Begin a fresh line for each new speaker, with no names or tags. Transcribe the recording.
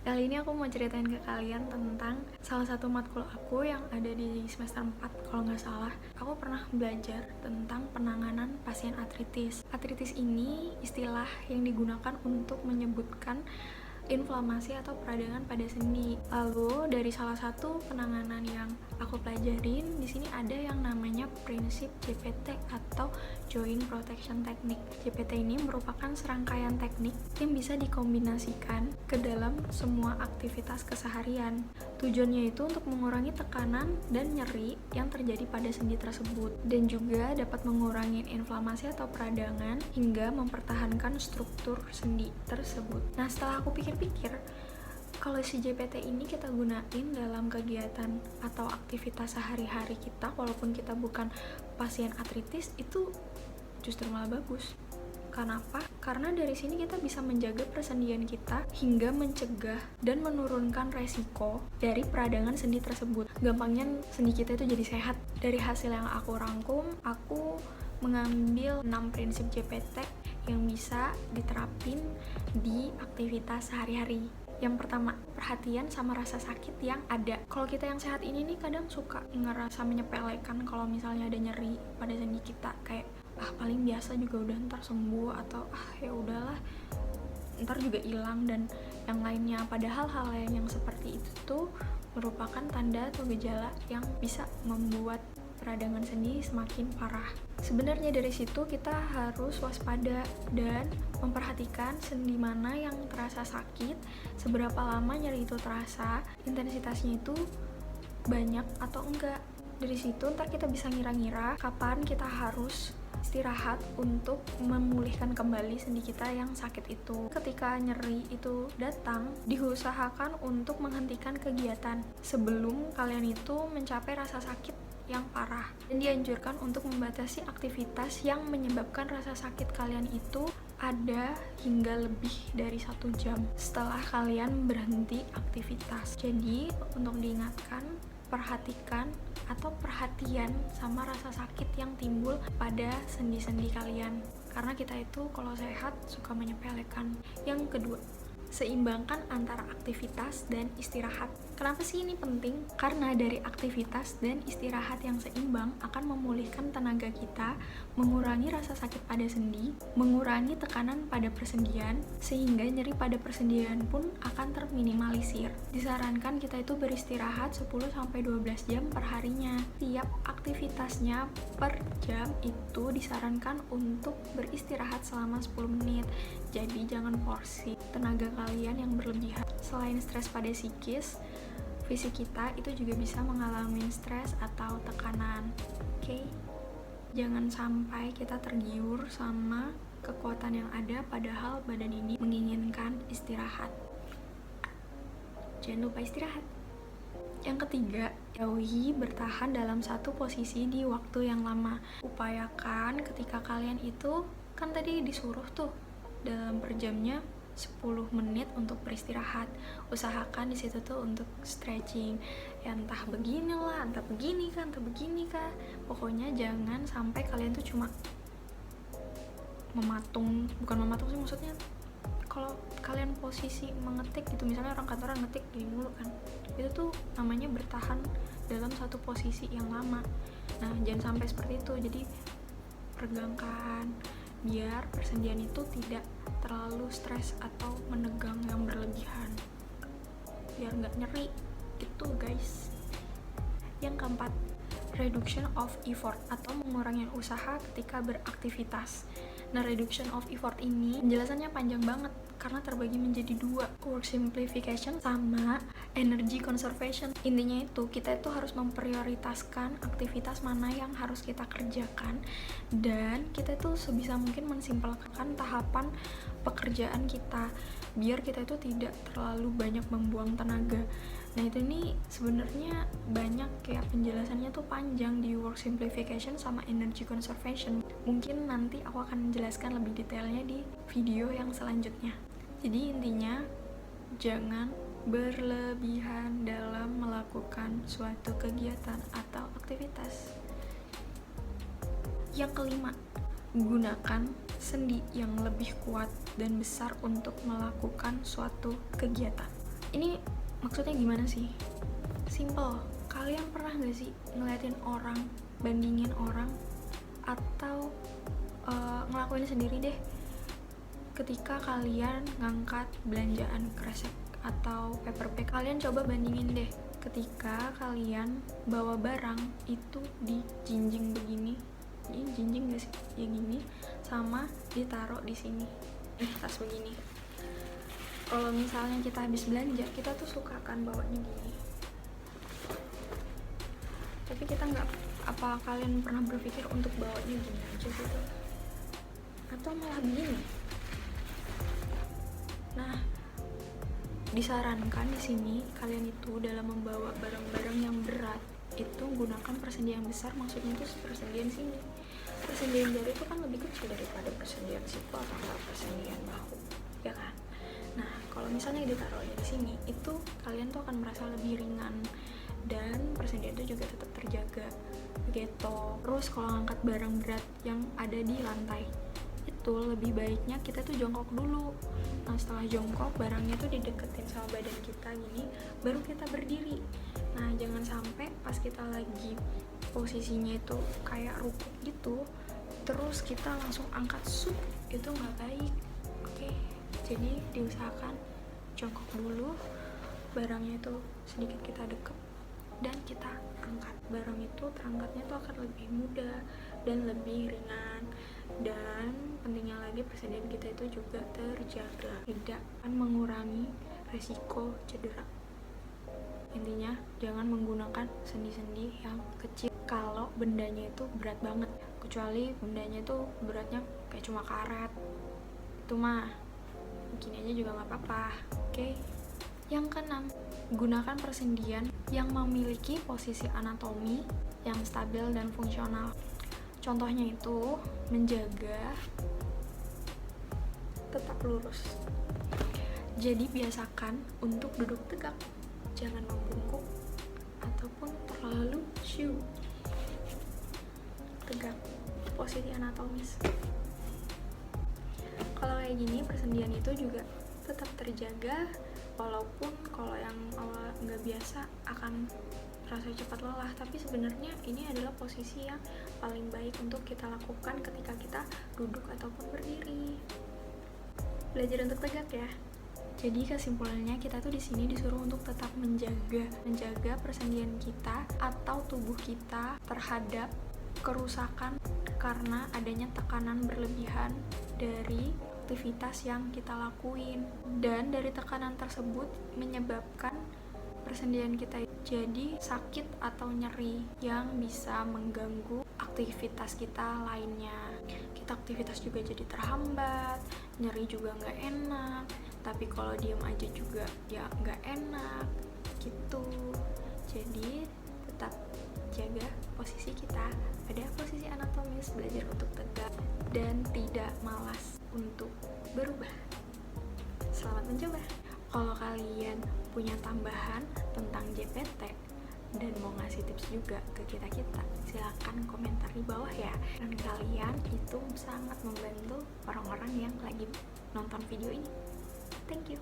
Kali ini aku mau ceritain ke kalian tentang salah satu matkul aku yang ada di semester 4 kalau nggak salah. Aku pernah belajar tentang penanganan pasien artritis. Artritis ini istilah yang digunakan untuk menyebutkan inflamasi atau peradangan pada sendi. Lalu dari salah satu penanganan yang aku pelajarin di sini ada yang namanya prinsip JPT atau Joint Protection Technique. JPT ini merupakan serangkaian teknik yang bisa dikombinasikan ke dalam semua aktivitas keseharian. Tujuannya itu untuk mengurangi tekanan dan nyeri yang terjadi pada sendi tersebut dan juga dapat mengurangi inflamasi atau peradangan hingga mempertahankan struktur sendi tersebut. Nah, setelah aku pikir-pikir, kalau si JPT ini kita gunain dalam kegiatan atau aktivitas sehari-hari kita, walaupun kita bukan pasien artritis, itu justru malah bagus. Kenapa? Karena dari sini kita bisa menjaga persendian kita hingga mencegah dan menurunkan resiko dari peradangan sendi tersebut. Gampangnya sendi kita itu jadi sehat. Dari hasil yang aku rangkum, aku mengambil 6 prinsip JPT yang bisa diterapin di aktivitas sehari-hari. Yang pertama, perhatian sama rasa sakit yang ada. Kalau kita yang sehat ini nih kadang suka ngerasa menyepelekan kalau misalnya ada nyeri pada sendi kita, kayak paling biasa juga udah ntar sembuh, atau ya udahlah ntar juga hilang dan yang lainnya. Padahal hal yang seperti itu tuh merupakan tanda atau gejala yang bisa membuat peradangan sendi semakin parah. Sebenarnya dari situ kita harus waspada dan memperhatikan sendi mana yang terasa sakit, seberapa lama nyeri itu terasa, intensitasnya itu banyak atau enggak. Dari situ ntar kita bisa ngira-ngira kapan kita harus istirahat untuk memulihkan kembali sendi kita yang sakit itu. Ketika nyeri itu datang, diusahakan untuk menghentikan kegiatan sebelum kalian itu mencapai rasa sakit yang parah, dan dianjurkan untuk membatasi aktivitas yang menyebabkan rasa sakit kalian itu ada hingga lebih dari 1 jam setelah kalian berhenti aktivitas. Jadi untuk diingatkan, perhatikan atau perhatian sama rasa sakit yang timbul pada sendi-sendi kalian, karena kita itu kalau sehat suka menyepelekan. Yang kedua, seimbangkan antara aktivitas dan istirahat. Kenapa sih ini penting? Karena dari aktivitas dan istirahat yang seimbang akan memulihkan tenaga kita, mengurangi rasa sakit pada sendi, mengurangi tekanan pada persendian, sehingga nyeri pada persendian pun akan terminimalisir. Disarankan kita itu beristirahat 10-12 jam per harinya. Tiap aktivitasnya per jam itu disarankan untuk beristirahat selama 10 menit. Jadi jangan porsi tenaga kalian yang berlebihan. Selain stres pada psikis, fisik kita itu juga bisa mengalami stres atau tekanan. Oke? Jangan sampai kita tergiur sama kekuatan yang ada padahal badan ini menginginkan istirahat. Jangan lupa istirahat. Yang ketiga, jauhi bertahan dalam satu posisi di waktu yang lama. Upayakan ketika kalian itu, kan tadi disuruh tuh dalam per jamnya 10 menit untuk beristirahat. Usahakan di situ tuh untuk stretching, ya entah beginilah, entah begini kah. Pokoknya jangan sampai kalian tuh cuma bukan mematung sih, maksudnya kalau kalian posisi mengetik gitu, misalnya orang kantoran ngetik gini mulu kan, itu tuh namanya bertahan dalam satu posisi yang lama. Nah, jangan sampai seperti itu. Jadi regangkan biar persendian itu tidak terlalu stres atau menegang yang berlebihan, biar nggak nyeri gitu guys. Yang keempat, reduction of effort atau mengurangi usaha ketika beraktivitas. Nah, reduction of effort ini penjelasannya panjang banget karena terbagi menjadi 2, work simplification sama energy conservation. Intinya itu kita itu harus memprioritaskan aktivitas mana yang harus kita kerjakan, dan kita itu sebisa mungkin mensimpelkan tahapan pekerjaan kita biar kita itu tidak terlalu banyak membuang tenaga. Nah, itu nih sebenarnya banyak kayak penjelasannya tuh panjang di work simplification sama energy conservation. Mungkin nanti aku akan menjelaskan lebih detailnya di video yang selanjutnya. Jadi intinya jangan berlebihan dalam melakukan suatu kegiatan atau aktivitas. Yang kelima, gunakan sendi yang lebih kuat dan besar untuk melakukan suatu kegiatan. Ini maksudnya gimana sih? Simple. Kalian pernah gak sih ngeliatin orang, bandingin orang, atau ngelakuin sendiri deh, ketika kalian ngangkat belanjaan kresek atau paper bag, kalian coba bandingin deh ketika kalian bawa barang itu di jinjing begini, ini jinjing gak sih? Ya gini, sama ditaruh di sini, tas begini. Kalau misalnya kita habis belanja, kita tuh suka kan bawanya gini, tapi kita nggak, apa kalian pernah berpikir untuk bawanya gini aja gitu, atau malah begini? Nah, disarankan di sini kalian itu dalam membawa barang-barang yang berat itu gunakan persendian besar. Maksudnya itu persendian sini, persendian jari itu kan lebih kecil daripada persendian siku atau enggak persendian bahu, ya kan? Nah, kalau misalnya ditaruhnya di sini, itu kalian tuh akan merasa lebih ringan dan persendian itu juga tetap terjaga gitu. Terus kalau ngangkat barang berat yang ada di lantai, itu lebih baiknya kita tuh jongkok dulu. Nah, setelah jongkok, barangnya tuh dideketin sama badan kita gini, baru kita berdiri. Nah, jangan sampai pas kita lagi posisinya itu kayak rukuk gitu, terus kita langsung angkat sup, itu nggak baik. Oke, jadi diusahakan jongkok dulu, barangnya itu sedikit kita deket, dan kita angkat. Barang itu terangkatnya tuh akan lebih mudah dan lebih ringan. Dan pentingnya lagi, persediaan kita itu juga terjaga, tidak akan mengurangi resiko cedera. Intinya jangan menggunakan sendi-sendi yang kecil kalau bendanya itu berat banget, kecuali bendanya itu beratnya kayak cuma karet, itu mah gini aja juga nggak apa-apa. Oke. Yang keenam, gunakan persendian yang memiliki posisi anatomi yang stabil dan fungsional. Contohnya itu menjaga tetap lurus. Jadi biasakan untuk duduk tegak, jangan membungkuk ataupun terlalu syu. Tegak, posisi anatomis. Kalau kayak gini, persendian itu juga tetap terjaga, walaupun kalau yang awal nggak biasa akan terasa cepat lelah, tapi sebenarnya ini adalah posisi yang paling baik untuk kita lakukan ketika kita duduk ataupun berdiri. Belajar untuk tegak ya. Jadi kesimpulannya, kita tuh di sini disuruh untuk tetap menjaga persendian kita atau tubuh kita terhadap kerusakan karena adanya tekanan berlebihan dari aktivitas yang kita lakuin, dan dari tekanan tersebut menyebabkan persendian kita jadi sakit atau nyeri yang bisa mengganggu aktivitas kita lainnya. Kita aktivitas juga jadi terhambat, nyeri juga nggak enak, tapi kalau diem aja juga ya nggak enak gitu. Jadi tetap jaga posisi kita pada posisi anatomis, belajar untuk tegak dan tidak malas untuk berubah. Selamat mencoba. Kalau kalian punya tambahan tentang JPT dan mau ngasih tips juga ke kita-kita, silakan komentar di bawah ya. Dan kalian itu sangat membantu orang-orang yang lagi nonton video ini. Thank you.